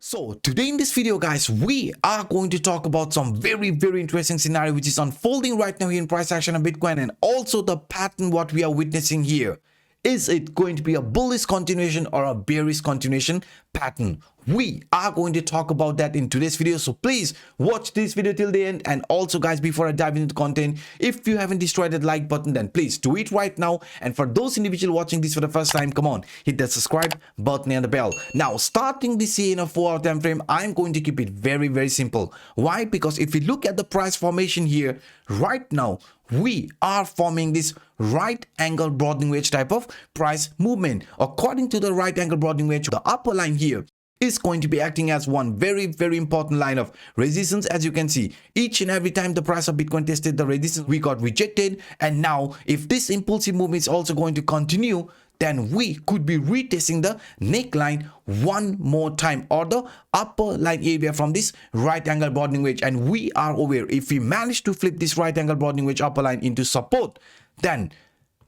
So today in this video guys, we are going to talk about some very interesting scenario which is unfolding right now here in price action of Bitcoin, and also the pattern what we are witnessing here. Is it going to be a bullish continuation or a bearish continuation pattern? We are going to talk about that in today's video, so please watch this video till the end. And also guys, before I dive into the content, if you haven't destroyed that like button, then please do it right now. And for those individuals watching this for the first time, come on, hit that subscribe button and the bell. Now starting this here in a 4-hour time frame, I'm going to keep it very simple. Why? Because if you look at the price formation here right now, we are forming this right angle broadening wedge type of price movement. According to the right angle broadening wedge, the upper line here is going to be acting as one very important line of resistance. As you can see, each and every time the price of Bitcoin tested the resistance, we got rejected. And now if this impulsive movement is also going to continue, then we could be retesting the neckline one more time, or the upper line area from this right angle broadening wedge. And we are aware, if we manage to flip this right angle broadening wedge upper line into support, then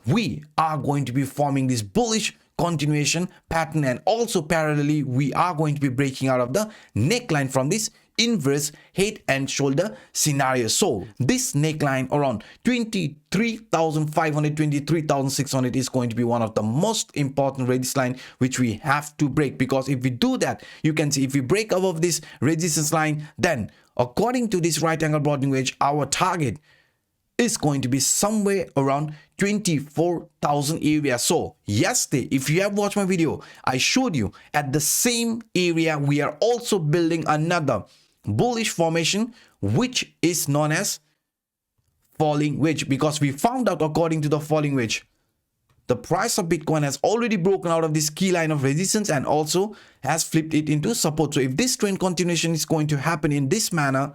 we are going to be forming this bullish continuation pattern. And also parallelly, we are going to be breaking out of the neckline from this inverse head and shoulder scenario. So this neckline around 23,500, 23,600 is going to be one of the most important resistance line which we have to break, because if we do that, you can see if we break above this resistance line, then according to this right angle broadening wedge, our target is going to be somewhere around 24,000 area. So yesterday, if you have watched my video, I showed you at the same area we are also building another bullish formation which is known as falling wedge, because we found out according to the falling wedge, the price of Bitcoin has already broken out of this key line of resistance and also has flipped it into support. So if this trend continuation is going to happen in this manner,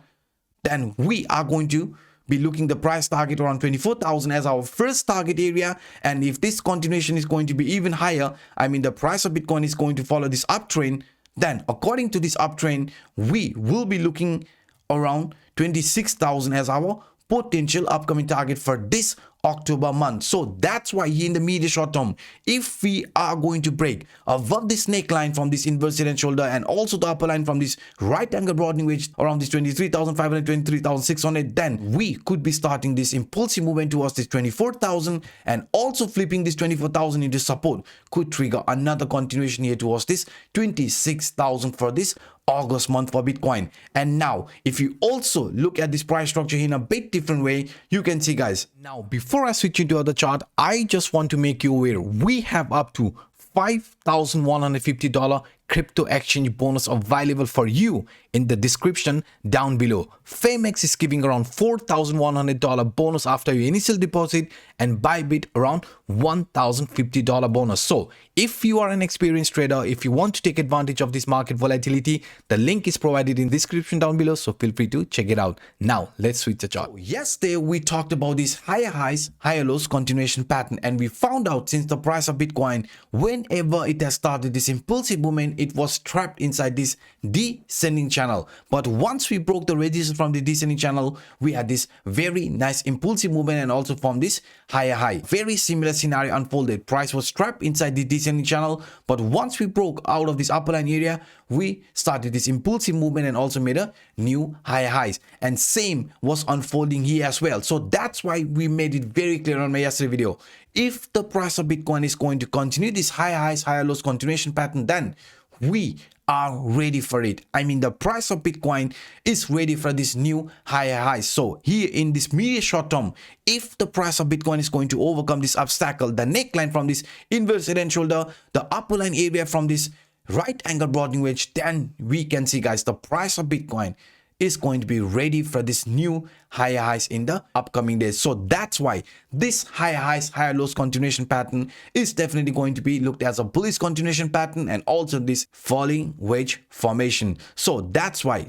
then we are going to be looking the price target around 24,000 as our first target area. And if this continuation is going to be even higher, I mean the price of Bitcoin is going to follow this uptrend, then according to this uptrend, we will be looking around 26,000 as our potential upcoming target for this October month. So that's why here in the medium short term, if we are going to break above this neckline from this inverse head and shoulder, and also the upper line from this right angle broadening wedge around this 23,500, 23,600, then we could be starting this impulsive movement towards this 24,000, and also flipping this 24,000 into support could trigger another continuation here towards this 26,000 for this August month for Bitcoin. And now if you also look at this price structure in a bit different way, you can see guys, now before I switch into other chart, I just want to make you aware we have up to $5,150 crypto exchange bonus available for you in the description down below. PHEMEX is giving around $4,100 bonus after your initial deposit, and BYBIT around $1,050 bonus. So if you are an experienced trader, if you want to take advantage of this market volatility, the link is provided in the description down below, so feel free to check it out. Now let's switch the chart. Yesterday we talked about this higher highs, higher lows continuation pattern, and we found out since the price of Bitcoin, whenever it has started this impulsive movement, it was trapped inside this descending channel. But once we broke the resistance from the descending channel, we had this very nice impulsive movement and also formed this higher high. Very similar scenario unfolded. Price was trapped inside the descending channel, but once we broke out of this upper line area, we started this impulsive movement and also made a new higher highs. And same was unfolding here as well. So that's why we made it very clear on my yesterday video. If the price of Bitcoin is going to continue this higher highs, higher lows continuation pattern, then we are ready for it. I mean the price of Bitcoin is ready for this new higher highs. So here in this medium short term, if the price of Bitcoin is going to overcome this obstacle, the neckline from this inverse head and shoulder, the upper line area from this right angle broadening wedge, then we can see guys, the price of Bitcoin is going to be ready for this new higher highs in the upcoming days. So that's why this higher highs, higher lows continuation pattern is definitely going to be looked as a bullish continuation pattern, and also this falling wedge formation. So that's why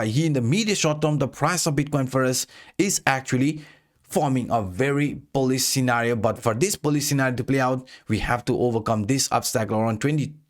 here in the medium short term, the price of Bitcoin for us is actually forming a very bullish scenario. But for this bullish scenario to play out, we have to overcome this obstacle around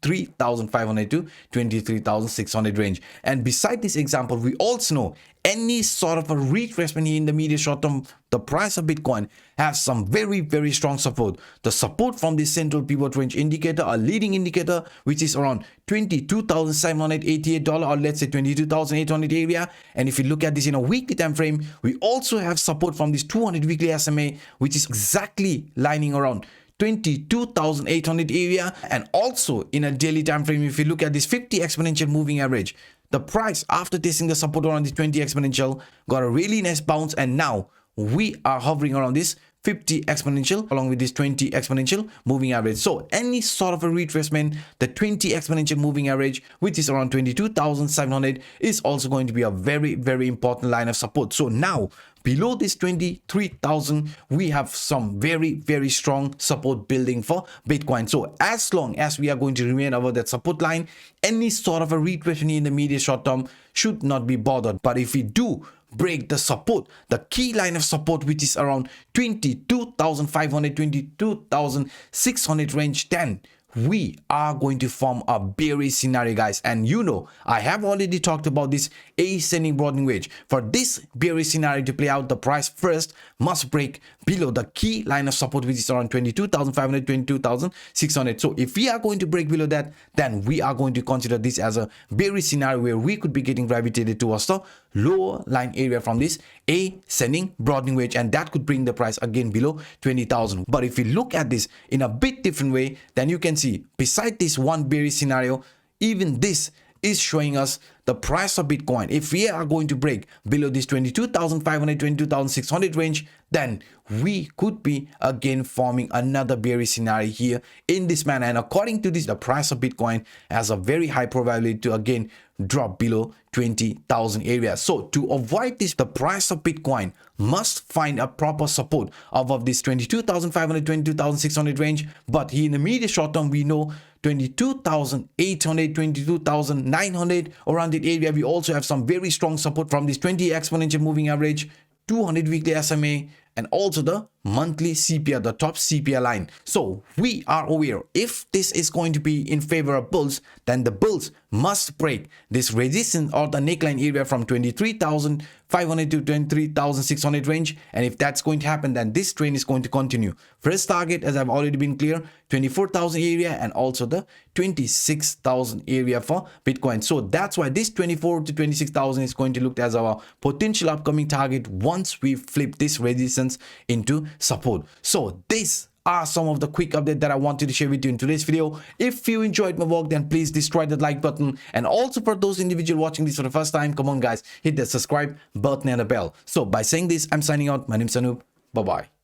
23,500 to 23,600 range. And beside this example, we also know any sort of a retracement here in the medium short term, the price of Bitcoin has some very strong support. The support from this central pivot range indicator, a leading indicator, which is around $22,788, or let's say 22,800 area. And if you look at this in a weekly time frame, we also have support from this 200 weekly SMA, which is exactly lining around 22,800 area. And also in a daily time frame, if you look at this 50 exponential moving average, the price after testing the support around the 20 exponential got a really nice bounce, and now we are hovering around this 50 exponential along with this 20 exponential moving average. So any sort of a retracement, the 20 exponential moving average, which is around 22,700, is also going to be a very important line of support. So now below this 23,000, we have some very strong support building for Bitcoin. So as long as we are going to remain over that support line, any sort of a retracement in the medium short term should not be bothered. But if we do break the support, the key line of support, which is around 22,500, 22,600 range, then we are going to form a bearish scenario, guys. And you know, I have already talked about this ascending broadening wedge. For this bearish scenario to play out, the price first must break below the key line of support, which is around 22,500, 22,600. So if we are going to break below that, then we are going to consider this as a bearish scenario where we could be getting gravitated towards the lower line area from this ascending broadening wedge, and that could bring the price again below 20,000. But if we look at this in a bit different way, then you can see beside this one bearish scenario, even this is showing us the price of Bitcoin. If we are going to break below this 22,500, 22,600 range, then we could be again forming another bearish scenario here in this manner. And according to this, the price of Bitcoin has a very high probability to again drop below 20,000 area. So to avoid this, the price of Bitcoin must find a proper support above this 22,500, 22,600 range. But here in the medium short term, we know 22,800, 22,900 around that area. We also have some very strong support from this 20 exponential moving average, 200 weekly SMA, and also the monthly CPR, the top CPR line. So we are aware if this is going to be in favor of bulls, then the bulls must break this resistance or the neckline area from 23,500 to 23,600 range. And if that's going to happen, then this trend is going to continue. First target, as I've already been clear, 24,000 area and also the 26,000 area for Bitcoin. So that's why this 24 to 26,000 is going to look as our potential upcoming target once we flip this resistance into support. So these are some of the quick updates that I wanted to share with you in today's video. If you enjoyed my work, then please destroy that like button. And also for those individuals watching this for the first time, come on guys, hit the subscribe button and the bell. So by saying this, I'm signing out. My name's Anup. Bye bye.